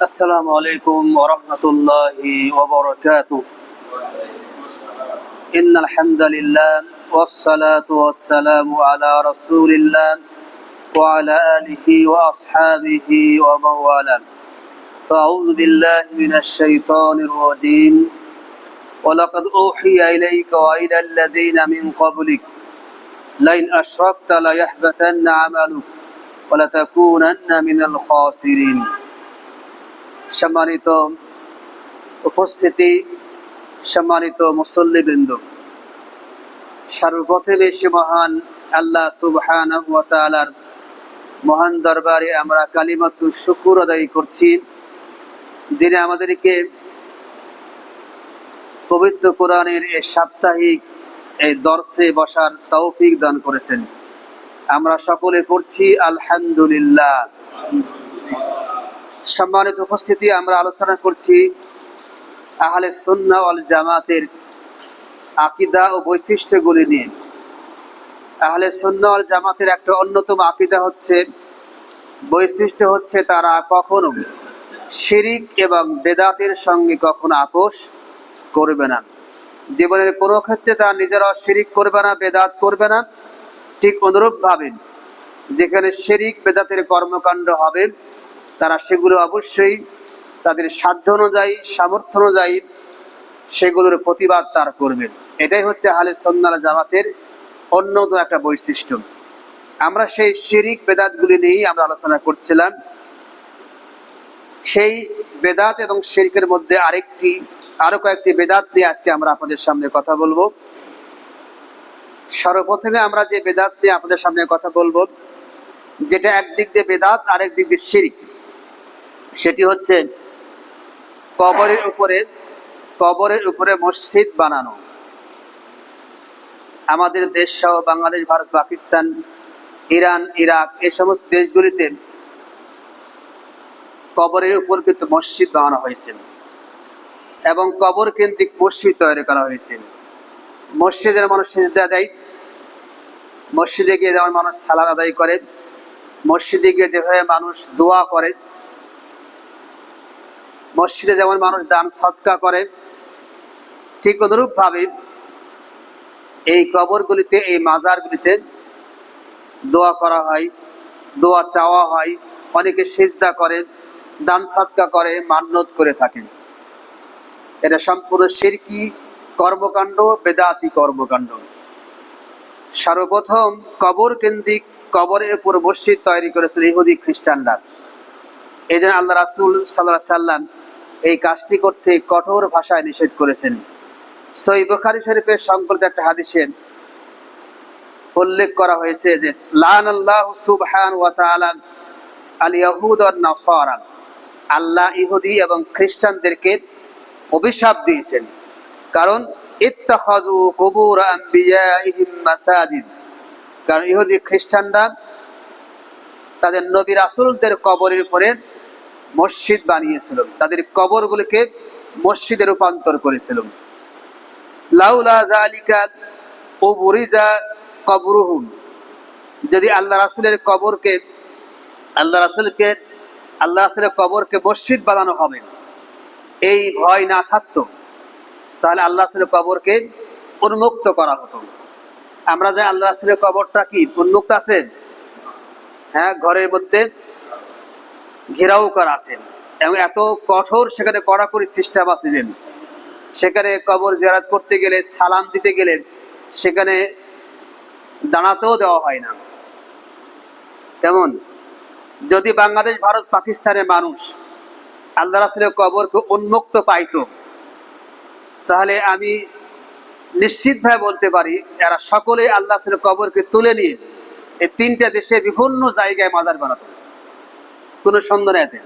السلام عليكم ورحمة الله وبركاته. إن الحمد لله والصلاة والسلام على رسول الله وعلى آله وأصحابه ومن والاه. فأعوذ بالله من الشيطان الرجيم. ولقد أوحي إليك وإلى الذين من قبلك لئن أشركت ليحبطن عملك ولتكونن من الخاسرين. সম্মানিত উপস্থিতি, সম্মানিত মুসল্লিবৃন্দ, সর্বপ্রথমে সে মহান আল্লাহ সুবহানাহু ওয়া তাআলার মহান দরবারে আমরা কালিমাতুশ শুকর আদায় করছি, যিনি আমাদেরকে পবিত্র কোরআনের এই সাপ্তাহিক এই দর্শে বসার তৌফিক দান করেছেন। আমরা সকলে পড়ছি আলহামদুলিল্লাহ। সম্মানিত উপস্থিতি, আমরা আলোচনা করছি আহলে সুন্নাহ ওয়াল জামাতের আকীদা ও বৈশিষ্ট্যগুলি নিয়ে। আহলে সুন্নাহ ওয়াল জামাতের একটা অন্যতম আকীদা হচ্ছে, বৈশিষ্ট্য হচ্ছে, তারা কখনো শিরিক এবং বেদাতের সঙ্গে কখনো আপোষ করবে না। জীবনের কোনো ক্ষেত্রে তারা নিজেরাও শিরিক করবে না, বেদাত করবে না। ঠিক অনুরূপভাবে যেখানে শিরিক বেদাতের কর্মকাণ্ড হবে, তারা সেগুলো অবশ্যই তাদের সাধ্য অনুযায়ী, সামর্থ্য অনুযায়ী সেগুলোর প্রতিবাদ তারা করবেন। এটাই হচ্ছে আহলে সুন্নাহ ওয়াল জামাতের অন্যতম একটা বৈশিষ্ট্য। আমরা সেই শিরিক বেদাতগুলি নিয়েই আমরা আলোচনা করছিলাম। সেই বেদাত এবং শিরকের মধ্যে আরো কয়েকটি বেদাত নিয়ে আজকে আমরা আপনাদের সামনে কথা বলবো। সর্বপ্রথমে আমরা যে বেদাত নিয়ে আপনাদের সামনে কথা বলবো, যেটা একদিক দিয়ে বেদাত, আরেক দিক দিয়ে শিরিক, সেটি হচ্ছে কবরের উপরে মসজিদ বানানো। আমাদের দেশ সহ বাংলাদেশ, ভারত, পাকিস্তান, ইরান, ইরাক, এই সমস্ত দেশগুলিতে কবরের উপর কিন্তু মসজিদ বানানো হয়েছে এবং কবর কেন্দ্রিক মসজিদ তৈরি করা হয়েছে। মসজিদের মানুষ সিজদা দেয়, মসজিদে গিয়ে যেমন মানুষ সালাত আদায় করে, মসজিদে গিয়ে যেভাবে মানুষ দোয়া করে, মসজিদে যেমন মানুষ দান সদকা করে, ঠিক অনুরূপভাবে এই কবরগুলিতে, এই মাজারগুলিতে দোয়া করা হয়, দোয়া চাওয়া হয়, অনেকে সিজদা করে, দান সদকা করে, মান্নত করে থাকেন। এটা সম্পূর্ণ শিরকি কর্মকাণ্ড, বেদাতি কর্মকাণ্ড। সর্বপ্রথম কবর কেন্দ্রিক, কবরের উপর মসজিদ তৈরি করেছিল ইহুদি খ্রিস্টানরা। এই জন্য আল্লাহ রাসূল সাল্লাল্লাহু আলাইহি সাল্লাম এই কাজটি করতে কঠোর ভাষায় নিষেধ করেছেন। সহিহ বুখারী শরীফের সংকলিত একটা হাদিসে উল্লেখ করা হয়েছে যে লানাল্লাহু সুবহানাহু ওয়া তাআলা আল ইয়াহুদ ওয়ান নাসারা, আল্লাহ ইহুদি এবং খ্রিস্টানদেরকে অভিশাপ দিয়েছেন। কারণ ইত্তাখাযু কুবুর আম্বিয়াইহিম মাসাজিদ, কারণ ইহুদি খ্রিস্টানরা তাদের নবী রাসূলদের কবরের উপরে মসজিদ বানিয়েছিল, তাদের কবরগুলোকে মসজিদে রূপান্তর করেছিল। লাউলা যালিকা উবরিজা কবরুহুম, যদি আল্লাহ রাসূলের কবরকে মসজিদ বানানো হবে এই ভয় না থাকতো, তাহলে আল্লাহ রাসূলের কবরকে উন্মুক্ত করা হতো। আমরা যে আল্লাহ রাসূলের কবরটা কি উন্মুক্ত আছে? হ্যাঁ, ঘরের মধ্যে ঘেরাও করা আছে এবং এত কঠোর সেখানে কড়াকড়ি সিস্টেম আছে যে সেখানে কবর জিয়ারত করতে গেলে, সালাম দিতে গেলে সেখানে দাঁড়াতেও দেওয়া হয় না। তেমন যদি বাংলাদেশ, ভারত, পাকিস্তানের মানুষ আল্লাহ রাসূলের কবরকে উন্মুক্ত পাইতো, তাহলে আমি নিশ্চিতভাবে বলতে পারি এরা সকলে আল্লাহ রাসূলের কবরকে তুলে নিয়ে এই তিনটা দেশে বিভিন্ন জায়গায় মাজার বানাতো, কোনো সন্দেহ নেই।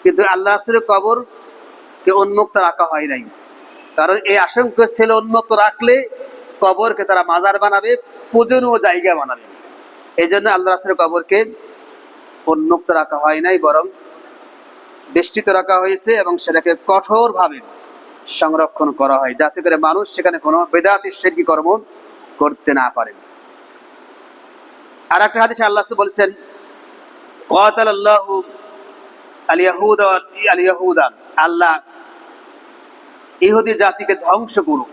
কিন্তু আল্লাহ রাসূলের কবরকে উন্মুক্ত রাখা হয় নাই, কারণ এই আশঙ্কা ছিল উন্মুক্ত রাখলে কবরকে তারা মাজার বানাবে, পূজনীয় জায়গা বানাবে। এই জন্য আল্লাহ রাসূলের কবরকে উন্মুক্ত রাখা হয় নাই, বরং বেষ্টিত রাখা হয়েছে এবং সেটাকে কঠোরভাবে সংরক্ষণ করা হয়, যাতে করে মানুষ সেখানে কোনো বেদাতি শিরকি কর্ম করতে না পারে। আর একটা হাদিসে আল্লাহ বলেছেন, قاتل الله আল-ইয়াহুদা, আল্লাহ ইহুদি জাতিকে ধ্বংস করুক।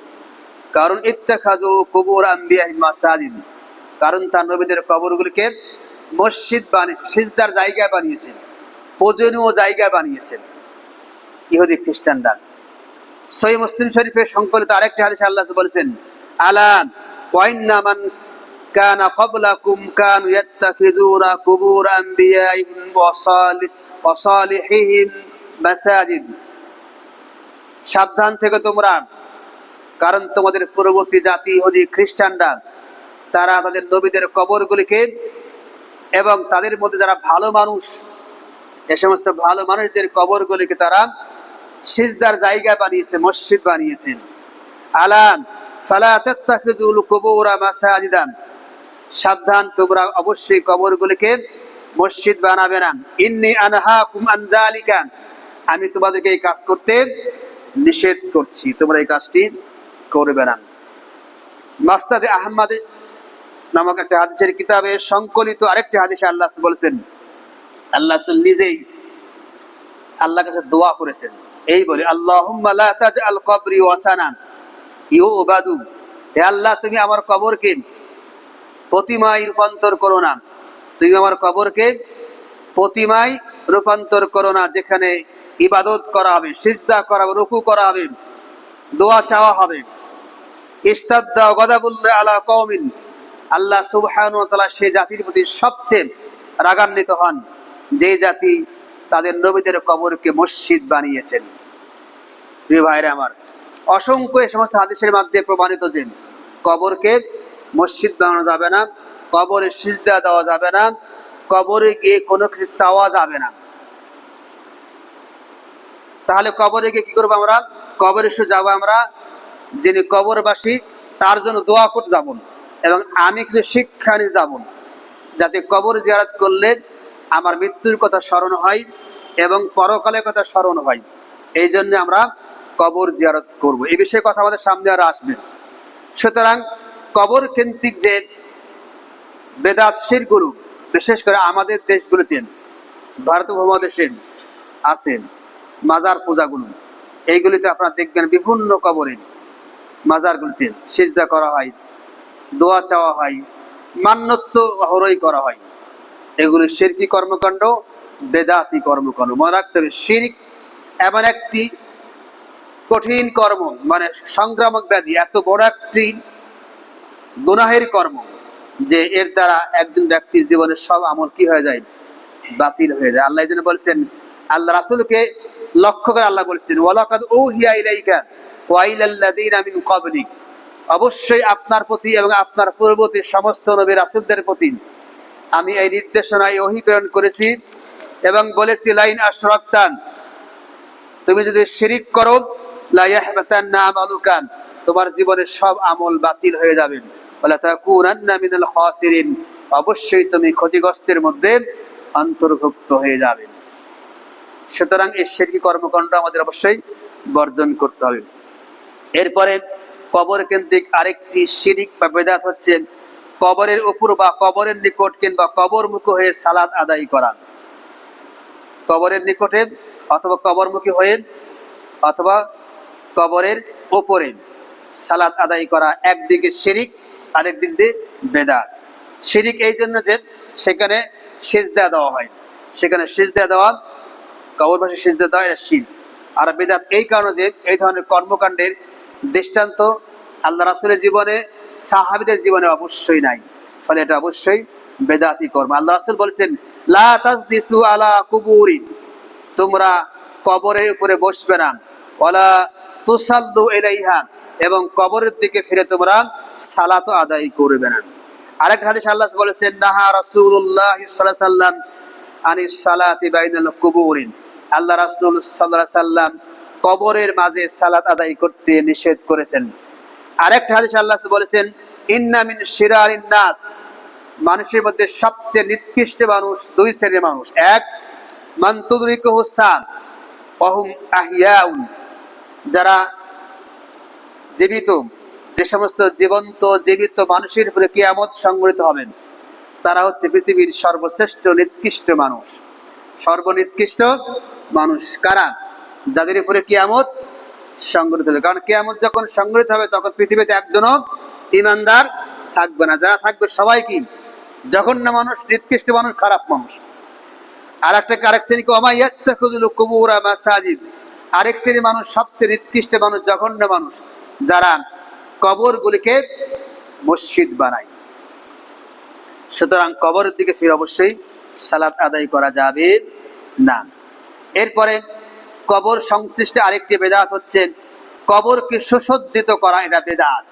কারণ ইত্তাখাযু কুবুর আম্বিয়াহিম মাসাজিদ, কারণ তার নবীদের কবরগুলিকে মসজিদ বানিয়ে সিজদার জায়গা বানিয়েছেন, পূজনীয় জায়গা বানিয়েছেন ইহুদি খ্রিস্টানরা। সহিহ মুসলিম শরীফের সংকলিত আরেকটি হাদিসে আল্লাহ বলেছেন, আলা ওয়া ইন্না মান কানা ক্বাবলাকুম কানু ইয়াত্তাখিযুনা কুবুর আম্বিয়াইহিম ওয়া সালিহিহিম মাসাজিদ, সাবধান থেকে তোমরা, কারণ তোমাদের পূর্ববর্তী জাতি ইহুদি খ্রিস্টানরা তারা তাদের নবীদের কবরগুলিকে এবং তাদের মধ্যে যারা ভালো মানুষ, এ সমস্ত ভালো মানুষদের কবরগুলিকে তারা সিজদার জায়গা বানিয়েছে, মসজিদ বানিয়েছেন। আলান ফালা তাত্তাখিযুল কুবুরা মাসাজিদা, সাবধান তোমরা অবশ্যই কবরগুলিকে মসজিদ বানাবে না। ইন্নী আনহাকুম আন যালিকা, আমি তোমাদেরকে এই কাজ করতে নিষেধ করছি, তোমরা এই কাজটি করবে না। মাসনাদে আহমদ নামক একটা হাদিসের কিতাবে সংকলিত আরেকটি হাদিসে আল্লাহ বলেছেন, আল্লাহ নিজেই আল্লাহর কাছে দোয়া করেছেন, এই বলে, আল্লাহুম্মা লা তাজআল কবরি ওয়াসানান ইউবাদু, হে আল্লাহ তুমি আমার কবরকে প্রতিমায় রূপান্তর করো না, তুমি আমার কবরকে প্রতিমায় রূপান্তর করো না, যেখানে ইবাদত করা হবে, সিজদা করা হবে, রুকু করা হবে, দোয়া চাওয়া হবে। ইস্তাদ্দা গাদাবুল্লাহ আলা কওমিন, আল্লাহ সুবহানাহু ওয়া তাআলা সেই জাতির প্রতি সবচেয়ে রাগান্বিত হন যে জাতি তাদের নবীদের কবরকে মসজিদ বানিয়েছেন। প্রিয় ভাইরা আমার, অসংখ্য এই সমস্ত হাদিসের মাধ্যমে প্রমাণিত যে কবরকে মসজিদ বানানো যাবে না, কবরে সিজদা দেওয়া যাবে না, কবরে গিয়ে কোনো কিছু চাওয়া যাবে না। তাহলে কবরে গিয়ে কি করবো আমরা? কবরে যাবো আমরা, যিনি কবরবাসী তার জন্য দোয়া করতে যাব, এবং আমি কিছু শিক্ষা নিতে যাব, যাতে কবর জিয়ারত করলে আমার মৃত্যুর কথা স্মরণ হয় এবং পরকালের কথা স্মরণ হয়। এই জন্য আমরা কবর জিয়ারত করব। এই বিষয়ে কথা আমাদের সামনে আরো আসবে। সুতরাং কবর কেন্দ্রিক যে বেদাত শিরকগুলো, বিশেষ করে আমাদের দেশগুলোতে, ভারত উপমহাদেশে আছেন মাজার পূজাগুলো, এইগুলিতে আপনারা দেখবেন বিভিন্ন কবরে মাজারগুলিতে সিজদা করা হয়, দোয়া চাওয়া হয়, মান্যত্ব হরই করা হয়। এগুলো শিরকি কর্মকাণ্ড, বেদাতি কর্মকাণ্ড। মনে রাখতে হবে, শিরক এমন একটি কঠিন কর্ম, মানে সংক্রামক ব্যাধি, এত বড় একটি গুনাহের কর্ম যে এর দ্বারা একজন ব্যক্তির জীবনের সব আমল কি হয়ে যায়? বাতিল হয়ে যায়। আল্লাহ এই জন্য বলছেন, আল্লাহ রাসূলকে লক্ষ্য করে আল্লাহ বলছেন, ওয়ালাকাদ উহিয়া ইলাইকা ওয়া ইলাল্লাযীনা মিন ক্বাবলিক, অবশ্যই আপনার প্রতি এবং আপনার পূর্ববর্তী সমস্ত নবী রাসূলদের প্রতি আমি এই নির্দেশনা, এই ওহী প্রেরণ করেছি এবং বলেছি, লাইন আশরাকতা, তুমি যদি শিরিক করো, লা ইয়াহবাতান্না আমালুকা, তোমার জীবনের সব আমল বাতিল হয়ে যাবে, ওয়ালা তাকুনান্না মিনাল খাসিরিন, অবশ্যই তুমি ক্ষতিগ্রস্তের মধ্যে অন্তর্ভুক্ত হয়ে যাবে। সুতরাং এই শিরকি কর্মকাণ্ড আমাদের অবশ্যই বর্জন করতে হবে। এরপরে কবর কেন্দ্রিক আরেকটি শিরিক বা বেদাত হচ্ছে কবরের উপর বা কবরের নিকট কিংবা কবরমুখী হয়ে সালাত আদায় করা। কবরের নিকটে অথবা কবরমুখী হয়ে অথবা কবরের উপরে সালাত আদায় করা একদিকে শিরিক, আরেক দিক দিয়ে বেদাত। শিরিক এই জন্য যে সেখানে সিজদা দেওয়া হয়, সেখানে সিজদা দেওয়া, কবরবাসী সিজদা দেওয়া, এটা শিরক। আর বেদাত এই কারণে যে এই ধরনের কর্মকাণ্ডের দৃষ্টান্ত আল্লাহ রাসূলের জীবনে, সাহাবীদের জীবনে অবশ্যই নাই, ফলে এটা অবশ্যই বেদাতি কর্ম। আল্লাহ রাসূল বলেছেন, লা তাজলিসু আলা কুবুরি, তোমরা কবরের উপরে বসবে না, ওয়ালা তুসাল্লু ইলাইহা, এবং কবরের দিকে ফিরে তোমরা সালাত আদায় করবে না। আরেক হাদিস আল্লাহ বলেছেন, নাহা রাসূলুল্লাহ সাল্লাল্লাহু আলাইহি সাল্লাম আনিস সালাতি বাইনাল কুবুরি, আল্লাহ রাসূল সাল্লাল্লাহু আলাইহি সাল্লাম কবরের মাঝে সালাত আদায় করতে নিষেধ করেছেন। আরেকটা হাদিস আল্লাহ বলেছেন, ইন্না মিন শিরারিন নাস, মানুষের মধ্যে সবচেয়ে নিকৃষ্ট মানুষ দুই শ্রেণীর মানুষ। এক, মান তুদরিকুহু সাম ওয়া হুম আহিয়াউন, যারা জীবিত, যে সমস্ত জীবিত মানুষের উপরে কিয়ামত সংঘটিত হবেন, তারা হচ্ছে পৃথিবীর সর্বশ্রেষ্ঠ নিকৃষ্ট মানুষ। সর্বনিকৃষ্ট মানুষ কারা? যাদের উপরে কিয়ামত সংঘটিত হবে। কারণ কিয়ামত যখন সংঘটিত হবে তখন পৃথিবীতে একজনও ইমানদার থাকবে না। যারা থাকবে সবাই কি? জঘন্য মানুষ, নিকৃষ্ট মানুষ, খারাপ মানুষ। আরেক শ্রেণী কুবুরা মাসাজিদ, আরেক শ্রেণী মানুষ সবচেয়ে নিকৃষ্ট মানুষ, জঘন্য মানুষ, যারা কবরগুলিকে মসজিদ বানায়। সুতরাং কবরের দিকে ফিরে অবশ্যই সালাত আদায় করা যাবে না। এরপরে কবর সংশ্লিষ্ট আরেকটি বেদাত হচ্ছে কবরকে সুসজ্জিত করা, এটা বেদাত।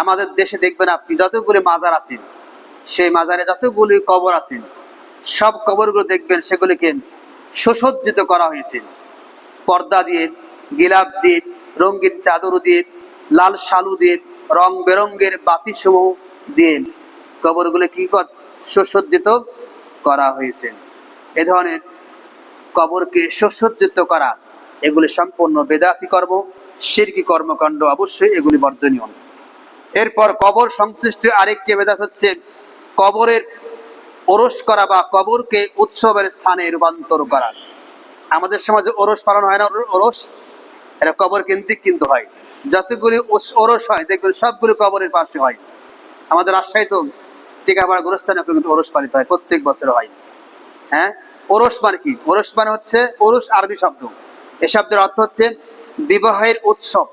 আমাদের দেশে দেখবেন আপনি যতগুলি মাজার আছেন, সেই মাজারে যতগুলি কবর আছেন, সব কবরগুলো দেখবেন সেগুলিকে সুসজ্জিত করা হয়েছে পর্দা দিয়ে, গিলাপ দিয়ে, রঙিন চাদর দিয়ে, লাল শালু দিয়ে, রং বেরঙ্গের বাতিসমূহ দিয়ে কবরগুলো কি সুসজ্জিত করা হয়েছে। এ ধরনের কবরকে সুসজ্জিত করা এগুলি সম্পূর্ণ বেদাতি কর্ম, শিরকি কর্মকাণ্ড, অবশ্যই এগুলি বর্জনীয়। এরপর কবর সংশ্লিষ্ট আরেকটি বেদাত হচ্ছে কবরের ওরস করা বা কবরকে উৎসবের স্থানে রূপান্তর করা। আমাদের সমাজে ওরস পালন হয় না, ওরস এটা কবর কেন্দ্রিক কিন্তু হয়। যতগুলি ওরস হয় দেখবেন সবগুলো কবরের পাশে হয়। আমাদের রাজশাহী তো টিকাপাড়া গোরস্থানে কিন্তু ওরস পালিত হয়, প্রত্যেক বছর হয়। হ্যাঁ, ওরস মানে কি? ওরস মানে হচ্ছে, ওরস আরবি শব্দ, এ শব্দের অর্থ হচ্ছে বিবাহের উৎসব,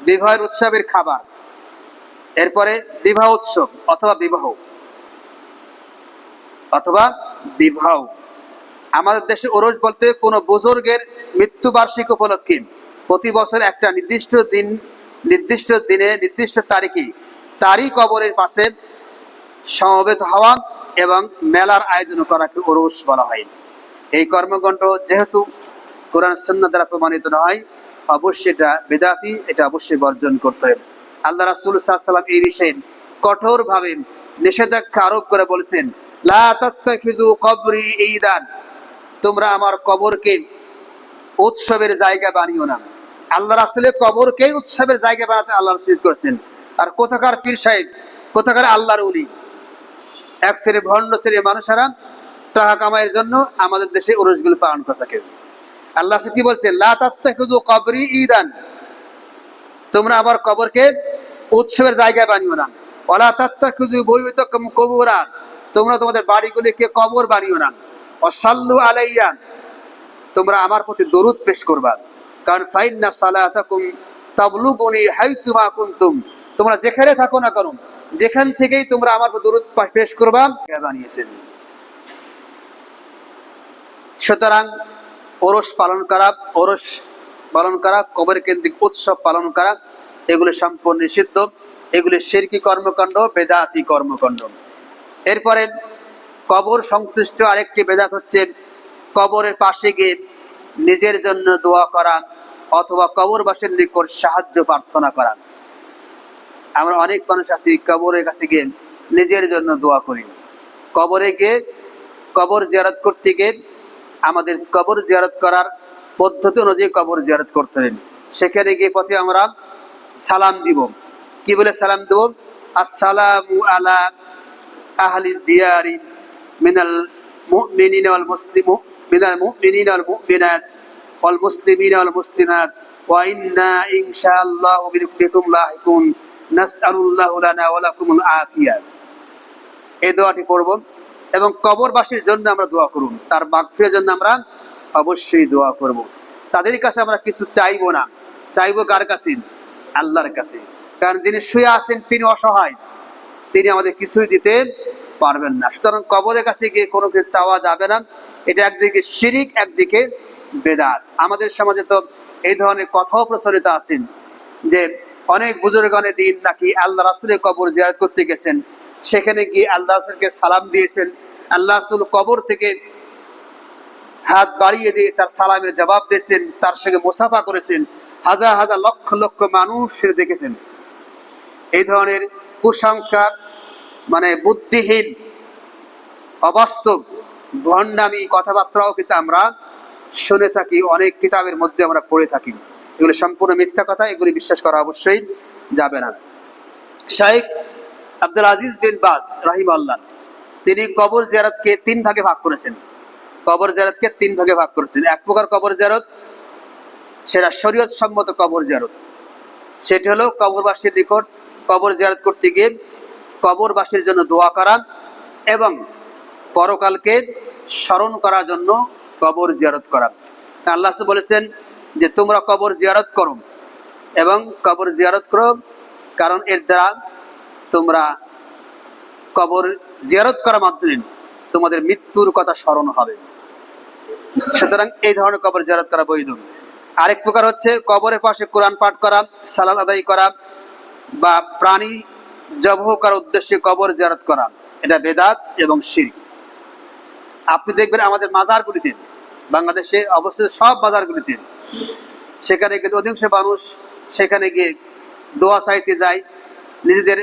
বিবাহের উৎসবের খাবার। এরপরে বিবাহ উৎসব অথবা বিবাহ আমাদের দেশে ওরস বলতে কোনো বুজুর্গের মৃত্যুবার্ষিকী উপলক্ষে প্রতি বছর একটা নির্দিষ্ট দিনে নির্দিষ্ট তারিখে তারই কবরের পাশে সমবেত হওয়া এবং মেলার আয়োজন করাকে ওরস বলা হয়। এই কর্মকাণ্ড যেহেতু কোরআন সুন্নাহ দ্বারা প্রমাণিত নয়, অবশ্যই এটা বেদাতি, এটা অবশ্যই বর্জন করতে হবে। আল্লাহ রাসূল সাল্লাল্লাহু আলাইহি ওয়াসাল্লাম এই বিষয়ে কঠোরভাবে নিষেধাজ্ঞা আরোপ করে বলেছেন, লা তাত্তাখিযু কবরি ঈদান, তোমরা আমার কবরকে উৎসবের জায়গা বানিও না। আল্লাহ রাসূলের কবরকে উৎসবের জায়গা বানাতে আল্লাহ রাসূল করেছেন। আর কোথাকার পীর সাহেব, কোথাকার আল্লাহর ওলি, এক শ্রেণী ভণ্ড শ্রেণীর মানুষেরা টাকা কামাইয়ের জন্য আমাদের দেশে উরুসগুলো পালন করে থাকে। আল্লাহ কি বলছেন? লা তাত্তাখিযু কবরি ঈদান, তোমরা আমার কবরকে উৎসবের জায়গায় বানিও না। ওয়ালা তাত্তাখিযু বুয়ুতাকুম কুবুরা, তোমরা তোমাদের বাড়িগুলিকে কবর বানিও না। ওয়াসাল্লু আলাইয়া, তোমরা আমার প্রতি দরুদ পেশ করবা। কারণ ফাইন্না সালাতাকুম তাবলুগুনি হাইসু মা কুনতুম, তোমরা যেখানে থাকো না কেন, যেখান থেকেই তোমরা আমার প্রতি দরুদ পেশ করবা, বানিয়েছেন। সুতরাং ওরস পালন করা, কবর কেন্দ্রিক উৎসব পালন করা, এগুলি সম্পূর্ণ নিষিদ্ধ, এগুলি শিরকি কর্মকাণ্ড, বেদাতি কর্মকাণ্ড। এরপরে কবর সংশ্লিষ্ট আরেকটি বেদাত হচ্ছে কবরের পাশে গিয়ে নিজের জন্য দোয়া করা অথবা কবরবাসীর নিকট সাহায্য প্রার্থনা করা। আমরা অনেক মানুষ আছি কবরের কাছে গিয়ে নিজের জন্য দোয়া করি। কবরে গিয়ে কবর জিয়ারত করতে গিয়ে আমাদের কবর জিয়ারত করার পদ্ধতি অনুযায়ী কবর জিয়ারত করতে হবে। সেখানে গিয়ে পথে আমরা সালাম দিব। কি বলে সালাম দেব? আসসালামু আলা আহলি দিয়ারি মিনাল মুমিনিনা ওয়াল মুমিনাত ওয়াল মুসলিমিনা ওয়াল মুসলিমাত ওয়া ইন্না ইনশাআল্লাহু বিকুম লাহিকুন নাসআলুল্লাহু লানা ওয়া লাকুমুল আফিয়া। এই দোয়াটি পড়ব এবং কবরবাসীর জন্য আমরা দোয়া করব, তার মাগফিরাতের জন্য আমরা অবশ্যই দোয়া করব। তাদের কাছে আমরা কিছু চাইবো না, চাইবো কার কাছে? আল্লাহর কাছে। কারণ যিনি শুয়ে আছেন তিনি অসহায়, তিনি আমাদের কিছুই দিতে পারবেন না। সুতরাং কবরের কাছে গিয়ে কোনো কিছু চাওয়া যাবে না। এটা একদিকে শিরিক, একদিকে বেদাত। আমাদের সমাজে তো এই ধরনের কথাও প্রচলিত আছে যে অনেক বুজুর্গানে দিন নাকি আল্লাহ রাসূলের কবর জিয়ারত করতে গেছেন, সেখানে গিয়ে আল্লাহ রাসূলকে সালাম দিয়েছেন, আল্লাহ রাসূল কবর থেকে হাত বাড়িয়ে দিয়ে তার সালামের জবাব দিয়েছেন, তার সঙ্গে মুসাফা করেছেন, হাজার হাজার লক্ষ লক্ষ মানুষ দেখেছেন। এই ধরনের কুসংস্কার, মানে বুদ্ধিহীন, অবাস্তব, ভণ্ডামি কথাবার্তাও কিন্তু আমরা শুনে থাকি, অনেক কিতাবের মধ্যে আমরা পড়ে থাকি। এগুলো সম্পূর্ণ মিথ্যা কথা, এগুলি বিশ্বাস করা অবশ্যই যাবে না। শাইখ আব্দুল আজিজ বিন বাজ রাহিমাহুল্লাহ তিনি কবর জিয়ারতকে 3 ভাগে ভাগ করেছেন। কবর জিয়ারতকে 3 ভাগে ভাগ করেছেন। এক প্রকার কবর জিয়ারত, সেটা শরীয়ত সম্মত কবর জিয়ারত। সেটি হলো কবরবাসীর নিকট কবর জিয়ারত করতে গিয়ে কবরবাসীর জন্য দোয়া করা এবং পরকালকে স্মরণ করার জন্য কবর জিয়ারত করা। আল্লাহ বলেছেন যে তোমরা কবর জিয়ারত করো এবং কবর জিয়ারত করো, কারণ এর দ্বারা তোমরা কবর জিয়ারত করার মাধ্যমে তোমাদের মৃত্যুর কথা স্মরণ হবে। সুতরাং এই ধরনের কবর জিয়ারত করা বৈধ। আরেক প্রকার হচ্ছে কবরের পাশে কোরআন পাঠ করা, সালাত আদায় করা বা প্রাণী জবহ করার উদ্দেশ্যে কবর জিয়ারত করা, এটা বেদাত এবং শিরক। আপনি দেখবেন আমাদের মাজারগুলিতে, বাংলাদেশে অবস্থিত সব মাজারগুলিতে, সেখানে কিন্তু অধিকাংশ মানুষ সেখানে গিয়ে দোয়া চাইতে যায়, নিজেদের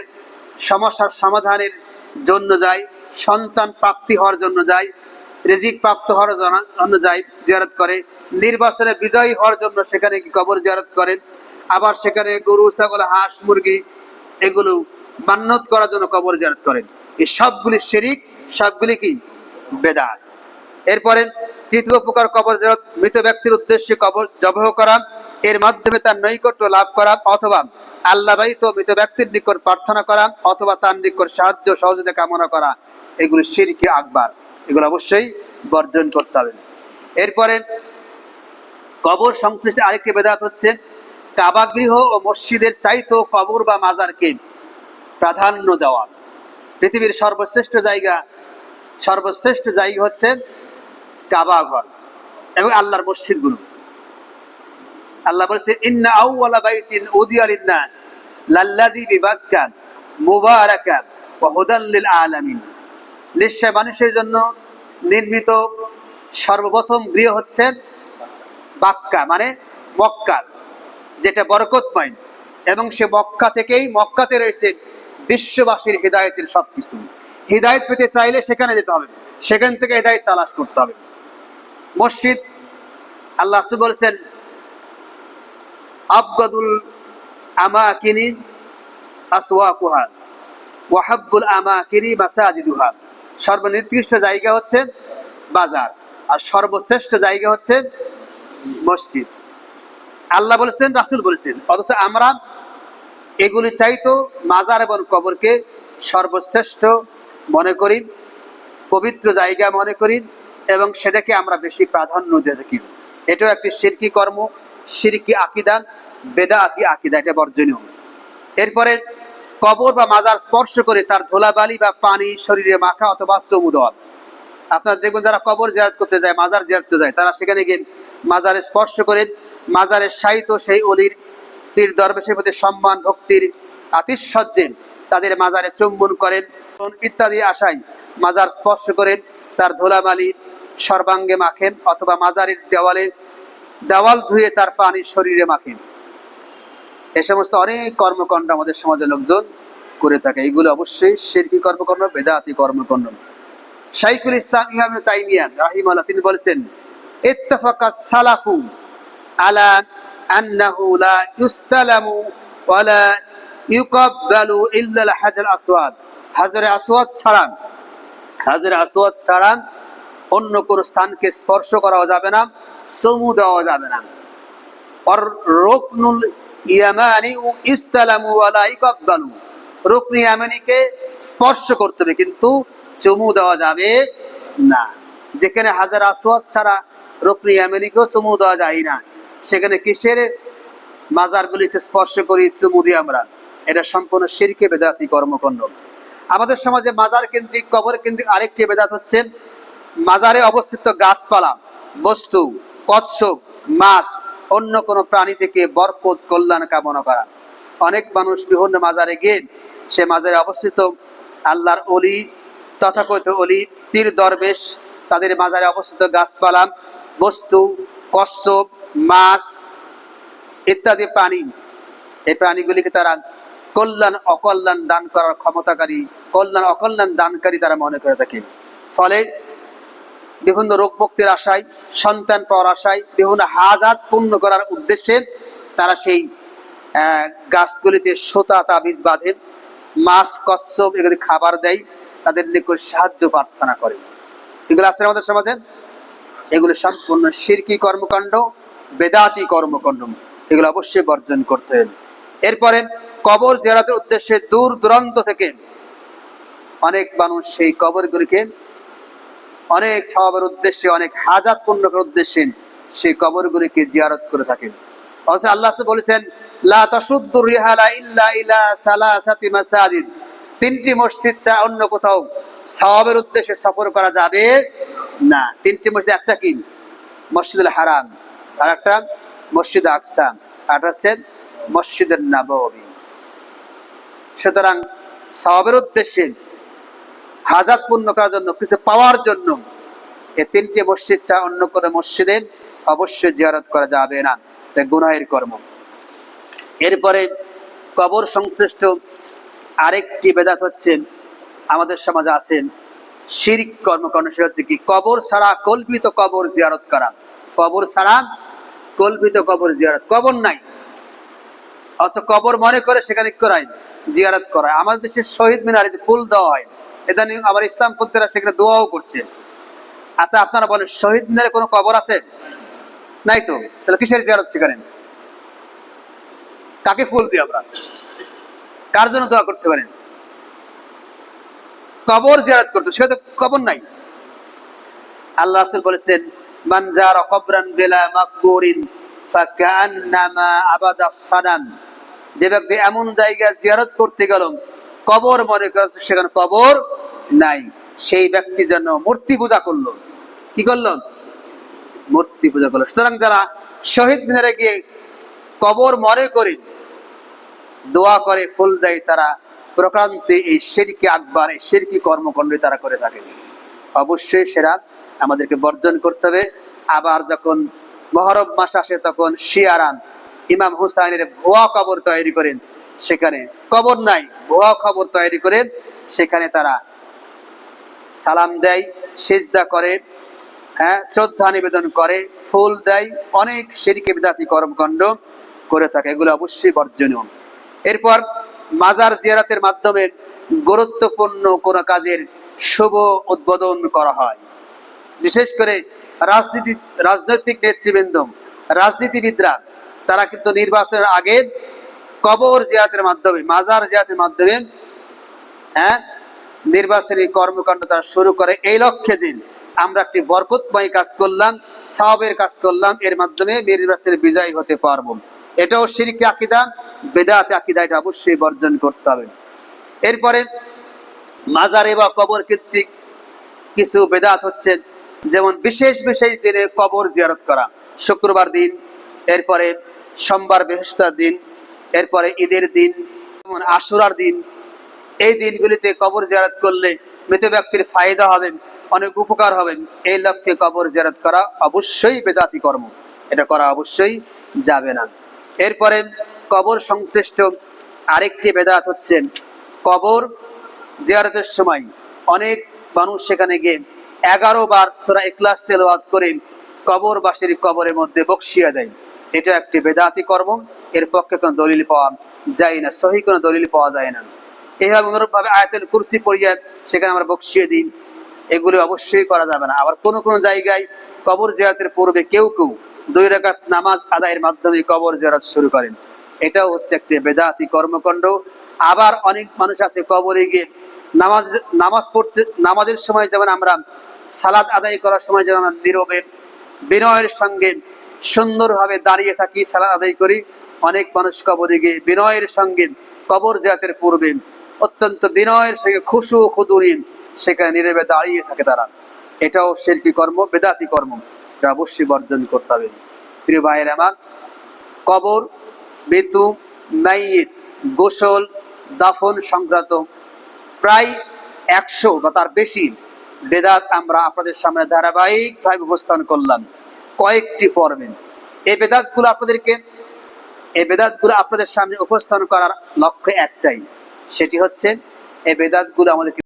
সমস্যার সমাধানের জন্য যায়, সন্তান প্রাপ্তি হওয়ার জন্য যায়, রিজিক প্রাপ্ত হওয়ার জন্য যায়, জিয়ারত করে, নির্বাচনে বিজয়ী হওয়ার জন্য সেখানে কবর জিয়ারত করে, আবার সেখানে গরু ছাগল হাঁস মুরগি এগুলো মান্নত করার জন্য কবর জিয়ারত করেন। এই সবগুলি শিরক, সবগুলি কি বেদাত। এরপরে তৃতীয় প্রকার কবর জিয়ারত, মৃত ব্যক্তির উদ্দেশ্যে কবর জবহ করা, এর মাধ্যমে তার নৈকট্য লাভ করা অথবা আল্লাহ ব্যতীত মৃত ব্যক্তির নিকট প্রার্থনা করা অথবা তার নিকট সাহায্য সহযোগিতা কামনা করা, এগুলো শিরক আকবার, এগুলো অবশ্যই বর্জন করতে হবে। এরপরে কবর সংশ্লিষ্ট আরেকটি বেদাত হচ্ছে কাবাগৃহ ও মসজিদের চাইতেও কবর বা মাজারকে প্রাধান্য দেওয়া। পৃথিবীর সর্বশ্রেষ্ঠ জায়গা হচ্ছে কাবা ঘর এবং আল্লাহর মসজিদগুলো। আল্লাহ বলেছে ইন্না আউওয়ালা বাইতিন উদিয়া লিন-নাস লাল্লাযী বিবাক্কা মুবারাকান ওয়া হুদাল লিল আলামিন। নিশ্চয় মানুষের জন্য নির্মিত সর্বপ্রথম গৃহ হচ্ছে বাক্কা, মানে মক্কা, যেটা বরকতময়, এবং সে মক্কাতে রয়েছে বিশ্ববাসীর হিদায়াতের সবকিছু। হিদায়াত পেতে চাইলে সেখানে যেতে হবে, সেখান থেকে হিদায়াত তালাশ করতে হবে। মসজিদ, আল্লাহ বলেছেন আবগাদুল আমাকিনি আসওয়াকুহা ওয়া হাব্বুল আমাকিনি মাসাজিদুহা। সর্বনির্দিষ্ট জায়গা হচ্ছে বাজার আর সর্বশ্রেষ্ঠ জায়গা হচ্ছে মসজিদ। আল্লাহ বলেছেন, রাসূল বলেছেন, অথচ আমরা এগুলি চাইতো মাজার এবং কবরকে সর্বশ্রেষ্ঠ মনে করি, পবিত্র জায়গা মনে করি এবং সেটাকে আমরা বেশি প্রাধান্য দিয়ে থাকি। এটাও একটি শিরকি কর্ম, শিরকি আকীদা, বেদাতি আকীদা, এটা বর্জনীয়। এরপরে কবর বা মাজার স্পর্শ করে তার ধুলাবালি বা পানি শরীরে মাখা অথবা চুমু দেওয়া। আপনারা দেখবেন যারা কবর জিয়ারত করতে যায়, মাজার জিয়ারত করতে যায়, তারা সেখানে গিয়ে মাজারে স্পর্শ করে মাজারের সাহিত্য সেই অলির পীর দরবেশের প্রতি সম্মান ভক্তির আতিশয্যে তাদের মাজারে চুম্বন করেন ইত্যাদি আশায় মাজার স্পর্শ করে তার ধুলাবালি সর্বাঙ্গে মাখেন অথবা মাজারের দেওয়াল ধুয়ে তার পানি শরীরে মাখেন। এ সমস্ত অনেক কর্মকাণ্ড আমাদের সমাজের লোকজন করে থাকে। এগুলো অবশ্যই শিরকি কর্মকাণ্ড, বেদাতি কর্মকাণ্ড। শাইখুল ইসলাম ইবনে তাইমিয়া রাহিমাহুল্লাহ তিনি বলেছেন ইত্তাফাকা সালাফু আলা আন্নাহু লা ইউস্তালামু ওয়া লা ইউকাব্বালু ইল্লা আল হাজার আসওয়াদ। হাজরে আসওয়াদ ছাড়া অন্য কোন স্থানকে স্পর্শ করা যাবে না, চুমু দেওয়া যাবে না। আর রুকনুল ইয়ামানি ইস্তালামু ওয়া লা ইউকাব্বালু, রুকনি ইয়ামানিকে স্পর্শ করতে হবে কিন্তু চুমু দেওয়া যাবে না। যেখানে হাজার আসওয়াদ ছাড়া রুকনি ইয়ামানিকেও চুমু দেওয়া যায় না, সেখানে কিসের মাজারগুলিতে স্পর্শ করি, চুমু দিই আমরা? এটা সম্পূর্ণ শিরকে বেদাতি কর্মকাণ্ড। আমাদের সমাজে মাজার কেন্দ্রিক, কবর কেন্দ্রিক আরেকটি বেদাত হচ্ছে মাজারে অবস্থিত গাছপালা, বস্তু, কচ্ছপ, মাছ, অন্য কোনো প্রাণী থেকে বরকত কল্যাণ কামনা করা। অনেক মানুষ বিভিন্ন মাজারে গিয়ে সে মাজারে অবস্থিত আল্লাহর অলি, তথাকথিত অলি, পীর দরবেশ, তাদের মাজারে অবস্থিত গাছপালা, বস্তু, কচ্ছপ, মাছ ইত্যাদি প্রাণী, এই প্রাণীগুলিকে তারা কল্যাণ অকল্যাণ দান করার ক্ষমতাকারী, কল্যাণ অকল্যাণ দানকারী তারা মনে করে থাকে। ফলে বিভিন্ন রোগ মুক্তির আশায়, সন্তান পাওয়ার আশায়, বিভিন্ন হাজাত পূর্ণ করার উদ্দেশ্যে তারা সেই গাছগুলিতে সুতা তাবিজ বাঁধে, মাছ কচ্ছপ এগুলি খাবার দেয়, তাদের নিকট সাহায্য প্রার্থনা করে। এগুলো আছে আমাদের সমাজে, এগুলো সম্পূর্ণ শিরকি কর্মকাণ্ড, বেদাতি কর্মকাণ্ড, এগুলো অবশ্যই বর্জন করতে হবে। এরপরে কবর জিয়ারতের উদ্দেশ্যে দূর দূরান্ত থেকে অনেক মানুষ সেই কবরগুলিকে অনেক সওয়াবের উদ্দেশ্যে, অনেক হাজাত পূর্ণ করার উদ্দেশ্যে সেই কবরগুলিকে জিয়ারত করে থাকেন। অথচ আল্লাহ বলেছেন, লা তাশুদ্দুর রিহালা ইল্লা ইলা সালাসাতি মাসাজিদ, তিনটি মসজিদ ছাড়া অন্য কোথাও সওয়াবের উদ্দেশ্যে সফর করা যাবে না। তিনটি মসজিদ, একটা কি? মসজিদুল হারাম, আর একটা মসজিদ আকসা, আর হচ্ছে মসজিদুন নববী। সুতরাং সওয়াবের উদ্দেশ্যে হাজাত পূর্ণ করার জন্য, কিছু পাওয়ার জন্য এই তিনটি মসজিদ ছাড়া অন্য কোনো মসজিদে অবশ্যই জিয়ারত করা যাবে না, এটা গুনাহের কর্ম। এরপরে কবর সংশ্লিষ্ট আরেকটি বেদাত হচ্ছে আমাদের সমাজে আছে শিরক কর্মকাণ্ড। সেটা হচ্ছে কি? কবর ছাড়া কল্পিত কবর জিয়ারত করা। কবর ছাড়া কল্পিত কবর জিয়ারত, কবর নাই অথচ কবর মনে করে সেখানে করায় জিয়ারত করায়। আমাদের দেশের শহীদ মিনারে যে ফুল দেওয়া হয়, ইদানিং আবার ইসলামপন্থীরা সেখানে দোয়াও করছে। আচ্ছা, আপনারা বলেন, শহীদ মিনারে কোনো কবর আছে? নাই তো, তাহলে কিসের জিয়ারত সেখানে? কাকে ফুল দিই আমরা? কার জন্য দোয়া করতে পারেন? কবর জিয়ারত করতে, সেটা তো কবর নাই। আল্লাহ রাসূল বলেছেন, মান যারা কবরান বিলা মাকবুরিন ফাকান্নামা আবাদা সানাম, যে ব্যক্তি এমন জায়গা জিয়ারত করতে গেল কবর মনে করছে সেখানে কবর নাই, সেই ব্যক্তি যেন মূর্তি পূজা করলো। কি করলো? মূর্তি পূজা করলো। সুতরাং যারা শহীদ মিনারে গিয়ে কবর মনে করে দোয়া করে, ফুল দেয়, তারা প্রকান্তে এই শিরকি আকবার, এই শিরকি কর্মকাণ্ড তারা করে থাকে। অবশ্যই সেটা আমাদেরকে বর্জন করতে হবে। আবার যখন মুহররম মাস আসে তখন শিয়ারান ইমাম হুসাইনের ভুয়া কবর তৈরি করেন, সেখানে কবর নাই, ভুয়া কবর তৈরি করে সেখানে তারা সালাম দেয়, সিজদা করে, শ্রদ্ধা নিবেদন করে, ফুল দেয়, অনেক শিরকি বিদআতি কর্মকাণ্ড করে থাকে। এগুলো অবশ্যই বর্জনীয়। এরপর মাজার জিয়ারতের মাধ্যমে গুরুত্বপূর্ণ কোন কাজের শুভ উদ্বোধন করা হয়। বিশেষ করে রাজনৈতিক নেতৃবৃন্দ, রাজনীতিবিদরা, তারা কিন্তু নির্বাচনের আগে কবর জিয়ারতের মাধ্যমে, মাজার জিয়ারতের মাধ্যমে নির্বাচনী কর্মকাণ্ড তারা শুরু করে, এই লক্ষ্যে যে আমরা একটি বরকতময় কাজ করলাম, সওয়াবের কাজ করলাম, এর মাধ্যমে নির্বাচনে বিজয়ী হতে পারবো। এটাও শিরকি আকীদা, বেদাত আকীদা, এটা অবশ্যই বর্জন করতে হবে। এরপরে মাজারে বা কবর কর্তৃক কিছু বেদাত হচ্ছে, যেমন বিশেষ বিশেষ দিনে কবর জিয়ারত করা, শুক্রবার দিন, এরপরে সোমবার বৃহস্পতিবার দিন, এরপরে ঈদের দিন, যেমন আশুরার দিন। এই দিনগুলিতে কবর জিয়ারত করলে মৃত ব্যক্তির ফায়দা হবে, অনেক উপকার হবে। এই লক্ষ্যে কবর জিয়ারত করা অবশ্যই বেদাতি কর্ম, এটা করা অবশ্যই যাবে না। এরপরে কবর সংশ্লিষ্ট আরেকটি বেদাত হচ্ছে, কবর জিয়ারতের সময় অনেক মানুষ সেখানে গিয়ে 11 বার সূরা ইখলাস তেলাওয়াত করে কবরবাসীর কবরের মধ্যে বকশিয়ে দেয়। এটা একটি বেদাতি কর্ম, এর পক্ষে কোনো দলিল পাওয়া যায় না, সহি কোনো দলিল পাওয়া যায় না। এইভাবে অনুরূপভাবে আয়াতুল কুরসি পড়িয়ে সেখানে আমরা বকশিয়ে দিই, এগুলো অবশ্যই করা যাবে না। আবার কোন কোন জায়গায় কবর জিয়ারতের পূর্বে কেউ কেউ 2 রাকাত নামাজ আদায়ের মাধ্যমে কবর জিয়ারত শুরু করেন, এটাও হচ্ছে একটি বেদাতি কর্মকাণ্ড। আবার অনেক মানুষ আছে কবরে গিয়ে নামাজ পড়তে, নামাজের সময় যেমন আমরা সালাত আদায় করার সময় যেমন আমরা নীরবে বিনয়ের সঙ্গে সুন্দরভাবে দাঁড়িয়ে থাকি, সালাত আদায় করি, অনেক মানুষ কবরে গিয়ে বিনয়ের সঙ্গে কবর জিয়ারতের পূর্বে অত্যন্ত বিনয়ের সঙ্গে খুশু খুদুরি সেখানে নীরবে দাঁড়িয়ে থাকে তারা। এটাও শিরকি কর্ম, বেদাতি কর্ম, এটা অবশ্যই বর্জন করতে হবে। প্রিয় ভাইয়ের আমার, কবর, মৃত্যু, মাইয়িত, গোসল, দাফন সংক্রান্ত প্রায় 100 বা তার বেশি বেদাত আমরা আপনাদের সামনে ধারাবাহিকভাবে উপস্থাপন করলাম কয়েকটি পর্বে। এই বেদাতগুলো আপনাদের সামনে উপস্থাপন করার লক্ষ্য একটাই, সেটি হচ্ছে এই বেদাতগুলো আমাদেরকে